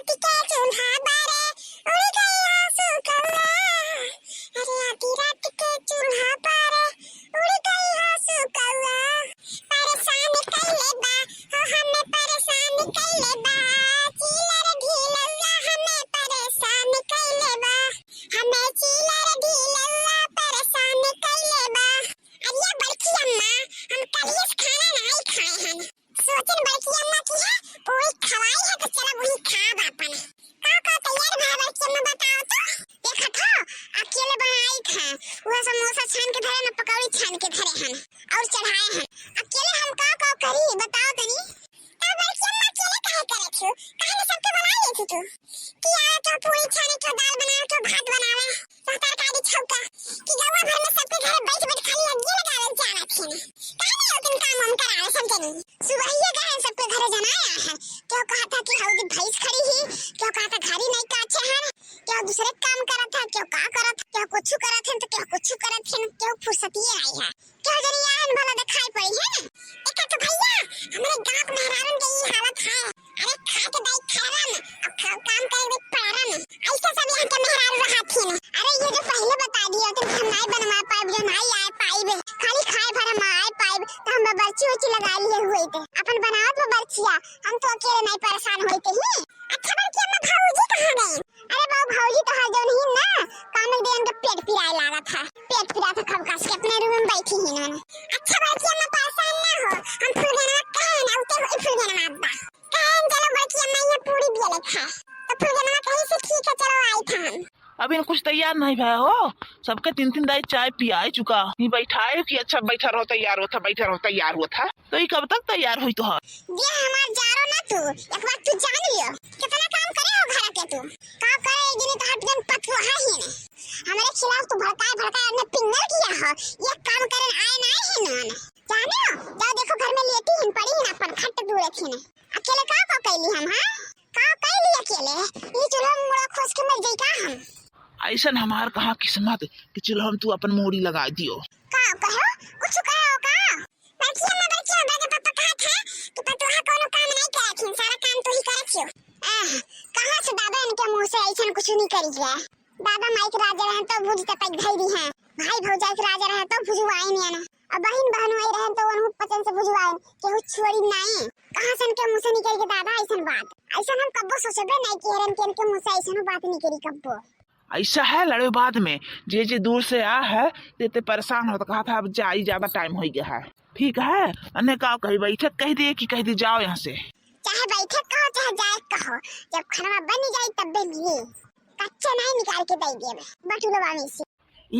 रात के चूल्हा बारे उड़ गया सुकौआ। अरे आधी रात के चूल्हा बारे उड़ गया सुकौआ। परेशान कइले बा हो हमें परेशान कइले बा। चिलर ढिलौआ हमें परेशान कइले बा। हमें चिलर ढिलौआ परेशान कइले बा। अरे बड़की अम्मा हम कलिए से खाना नहीं खाए हैं। सोचन बड़की अम्मा की है पूरी खवाई है तो चलो वही खा बापन। का तैयार भा बड़की अम्मा बताओ तो। देखा था अकेले बनाई था वो समोसा छान के धरे न पकौड़ी छान के धरे हैं और चढ़ाए हैं। अकेले हम का करी बताओ तनी। तो बड़की अम्मा अकेले काहे करे थी? काहे न सबके बना ले थी तू? कि आया तो पूरी छाने तो दाल बनाओ तो भात बनावे तो तरकारी छौका कि गवा भर में सबके घरे बैठ बैठ खाली लग्गी लगावे जाना थी। काहे नहीं उतन काम हम करावे सब जनी। सुबह ही गए सबके घरे जनाया है। क्यों कहा था कि हौदी भैंस खड़ी ही, क्यों कहा था घरी नहीं काचे हैं, क्यों दूसरे काम करा था, क्यों का करा था, क्यों कुछ करा था तो क्यों कुछ करा थे, क्यों फुर्सती आई है, क्यों जरी आन भला दिखाई पड़ी है ना। देखा तो भैया हमारे गांव में मेहरारून की ये हालत है। अरे खा के दाई खैरन अब काम करे पारन ऐसा सब यहाँ के मेहरारू रहा थी ना। अरे ये जो पहले बता दिया तो हम नहीं बनवा पाए जो नहीं आए पाइबे खाली खाए भर हम आए पाइब तो हम बर्ची उची लगा लिए हुए थे अपन बनावत में बर्चिया हम तो अकेले नहीं परेशान होते ही। अच्छा बड़की अम्मा भाऊजी कहाँ गए? अरे बाबू भाऊजी तो हर जो नहीं ना काम में देन तो पेट पिराए लगा था। पेट पिरा था खब कास के अपने रूम में बैठी ही ना। अच्छा बड़की अम्मा परेशान ना हो हम फूल गना कहां ना उते फूल गना अब्बा कहां चलो बड़की अम्मा ये पूरी बिया लिखा तो फूल गना कहीं से ठीक है चलो आई था हम। अभी कुछ तैयार नहीं भया हो सबके 3-3 दाई चाय पिया चुका नहीं बैठाए कि अच्छा बैठा रहो तैयार होता बैठा रहो तैयार हुआ तो ये कब तक तैयार हुई तो ये हमार जारो ना तू एक बार तू जान लियो कितना काम करे हो घर के तू का करे जिने तो हट जन पतवा है ही ने हमारे खिलाफ तू भड़काए ने पिंगल किया हो ये काम करे आए ना है ना जाने हो जाओ देखो घर में लेटी हिन पड़ी हिन अपन खट दूर थी ने अकेले का कैली हम हां का कैली अकेले ये चलो मुड़ा खोस के मर जाई का हम ऐसा हमार कहा किस्मत कि चलो हम तू अपन मोड़ी लगा दियो का कहो कुछ कहो का बच्ची अम्मा के पापा कहा था कि पतोहा कोनो काम नहीं करथिन सारा काम तो ही करथियो कहां से दादा इनके मुंह से ऐसा कुछ नहीं करी है। दादा माइक राजा रहे तो भुज तक भाई दी है भाई भौजाई के राजा रहे तो भुजवाई नहीं ना और बहन बहनोई रहे तो उन्हों पचन से भुजवाई केहू छोड़ी नहीं कहां से इनके मुंह से निकल के दादा ऐसा बात ऐसा हम कब्बो सोचबे नहीं कि हरन के इनके मुंह से ऐसा बात नहीं करी कब्बो। ऐसा है लड़े बाद में जे दूर से आ है ते परेशान हो तो कहा था अब जाई ज्यादा टाइम हो गया है ठीक है अन्य का कहीं बैठक कह दिए कि कह दी जाओ यहाँ से चाहे बैठक कहो चाहे जाए कहो जब खाना बन जाए तब मिले कच्चा नहीं निकाल के दे दिए बटुलवा में से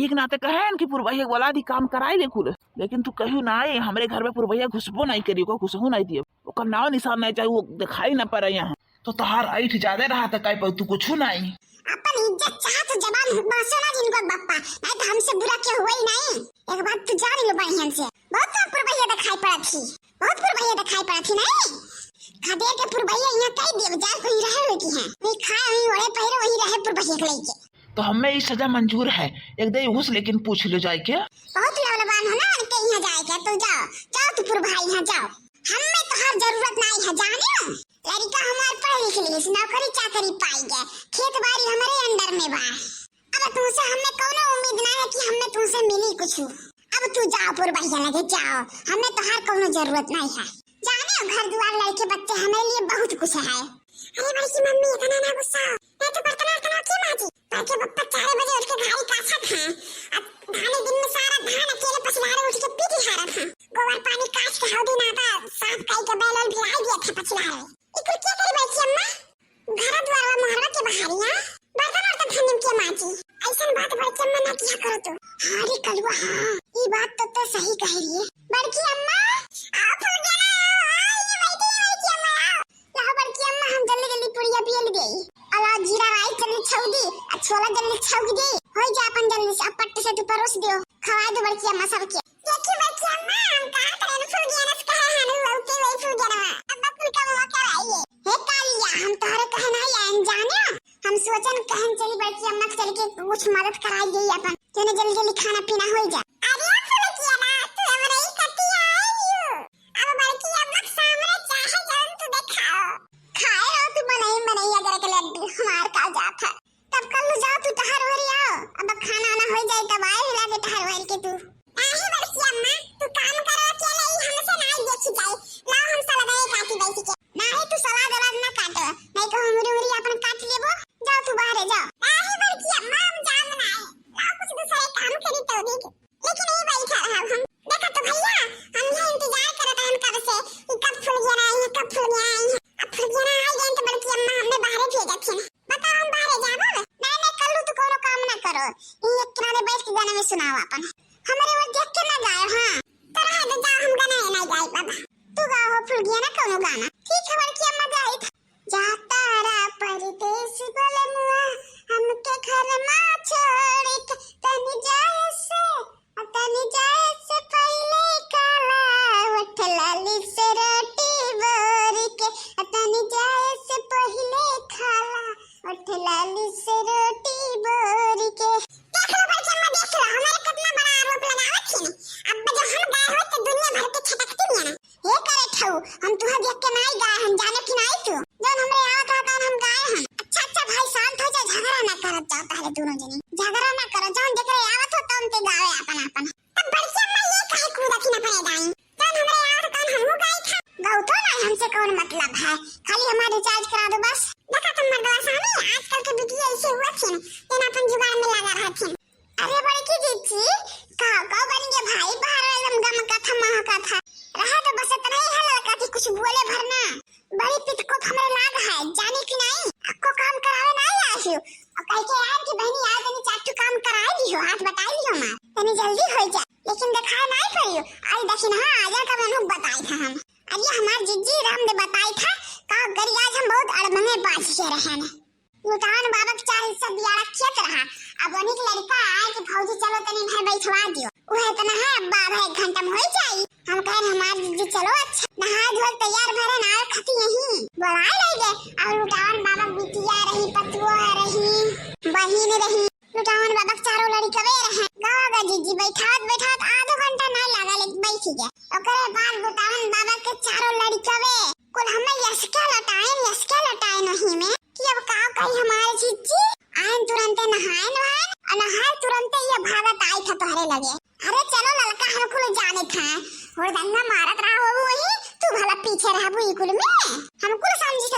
एक नाते कहे कि पुरवैया वाला दी काम कराई ले कुल लेकिन तू कहू ना हमारे घर में पुरवैया घुसबो नहीं करी को घुसहू नहीं दिए ओकर नाव निशान नहीं चाहिए वो दिखाई ना पड़े यहाँ तो तहार ऐठ ज्यादा रहा था कहीं पर तू कुछ नहीं अपन इज्जत चाहत जबान बसोना जिनको बप्पा नहीं तो हमसे बुरा क्यों हुआ ही नहीं। एक बात तू जान लो बढ़िया से बहुत पुरवैया दिखाई पड़ा थी बहुत पुरवैया दिखाई पड़ा थी नहीं खदे के पुरवैया यहाँ कई देव जा कोई रहे हुए की है नहीं खाए वही ओढ़े पहिरे वही रहे पुरवैया के लेके तो हमें ये सजा मंजूर है एक दे घुस लेकिन पूछ लो जाए के बहुत लवलबान हो ना के यहाँ जाए के तो जाओ जाओ तू पुरभाई यहाँ जाओ हमें तो हर जरूरत नहीं है जाने लड़का हमारे पढ़ लिख ली नौकरी चाकरी पाई गए खेत बाड़ी हमारे अंडर में बा अब तुमसे हमें कोनो उम्मीद ना है कि हमें तुमसे मिली कुछ अब तू जाओ पुरवैया लगे जाओ हमें तो हर कोनो जरूरत नहीं है जाने घर द्वार लड़के बच्चे हमारे लिए बहुत कुछ है। अरे बड़ी मम्मी इतना ना गुस्सा मैं तो बर्तन की माजी ताकि बप्पा 4 बजे उठ के घाई कासा था अब धाने दिन में सारा धान अकेले पछलारे उठ के पीटी हारा था गोबर पानी काच के हौदी नाता साफ कई के बैल भी लाई दिया था पछलारे इको क्या करे बैठी अम्मा घर द्वार वाला मोहल्ला के बहारिया बर्तन और धनिम के माजी ऐसा बात बड़की अम्मा ना किया करो तो हारी कलवा हां ये बात तो सही कह रही है बड़की अम्मा आओ फूल गया ये बैठी बड़की अम्मा लाओ बड़की अम्मा हम जल्दी जल्दी पुड़िया पियल गई अला जीरा राइस जल्दी छौदी और छोला जल्दी छौक दे हो जा अपन जल्दी से पट्टे से तू परोस दियो खवा दो बड़की अम्मा सबके देखी बड़की अम्मा हम कहां करे फूल गया ना कहा हानु लौटे वही फूल गया अब फूल का वो क्या है हे कालिया हम तोहरे कहना है अनजाने हम सोचन कहन चली बड़की अम्मा चल के कुछ मदद कराई गई अपन तूने जल्दी जल्दी खाना पीना हो जा अरे फूल किया ना तू हमरे ही कटी आई अब बड़की अम्मा सामने चाहे जान तू देखा खाए रो तू बनाई अगर के सुनाओ अपन। हमारे वो देख के ना गाओ। हां तरह दे जा हम गाना नहीं गाई बाबा। तू गाओ फुल गया ना कोनो गाना। ठीक है बड़की अम्मा गाई था। जाता रा परदेश बलमुआ हमके घर मां छोड़ के तनी जाए से पहले काला उठ लाली से रोटी बोर के तनी जाए से पहले खाला उठ लाली से रोटी बोर के। देख लो बच्चा मैं देख लो हमारे कितना बड़ा आरोप लगावत है ना। अब जो हम गाए हो तो दुनिया भर के छटकती है ना। ये करे ठऊ हम तुहा देख के नहीं गाए हम जाने कि नहीं तू जब हमरे आवत था हम गाए हम। अच्छा भाई शांत हो जा झगड़ा ना करत जाओ पहले दोनों जने झगड़ा ना करो जौन देख रहे आवत हो तुम ते गावे अपन अपन। तब बड़की अम्मा ये काहे कूदा की ना पड़े गाई जौन हमरे आवत था हमहु गाई था। गाओ तो ना हमसे कौन मतलब है खाली हमारा रिचार्ज करा दो बस। देखा तुम मर्दवा सामी आजकल के बिटिया ऐसे हुआ थी ना अपन जुगाड़ में लगा रहा थी। अरे बड़की जीजी का बन गया भाई बाहर एकदम गम का था महा का था रहा तो बस इतना ही है लड़का थी कुछ बोले भरना बड़ी पिट को हमरे लाग है जाने की नहीं आपको काम करावे नहीं आशु और कह के यार की बहनी आज तनी चाटू काम कराई दी हो हाथ बताई दी हो मां तनी जल्दी हो जा लेकिन दिखाए नहीं परियो आई देखी ना आजा का मैंने बताई था हम अरे हमार जीजी राम ने बताई था का गरी आज हम बहुत अड़मंगे बाज के रहे हैं लुटान बाबा के 4 हिस्सा दिया रखियत रहा। अब अनेक लड़का आए कि फौजी चलो तनी भाई बैठवा दियो ओहे तना है अब आधा 1 घंटा में हो जाई। हम कहे हमार जीजी चलो अच्छा नहा धो तैयार भरे ना खती यही बोलाए ले गए और लुटान बाबा बिटिया रही पतुआ रही बहिन रही लुटान बाबा के 4 लड़कवे रहे गागा जीजी बैठात आधा घंटा ना लगा ले बैठ गए ओकरे बाद लुटान बाबा के 4 लड़कवे कुल हमें यसके लटाए नहीं में कि अब का कही हमारे जीजी आयन तुरंत नहाए तुरंत ये भागत आई था तोहरे लगे। अरे चलो लड़का हम कुल जाने था और दंगा मारत रहा हो वही तू भला पीछे रहा बुई कुल में हम कुल समझी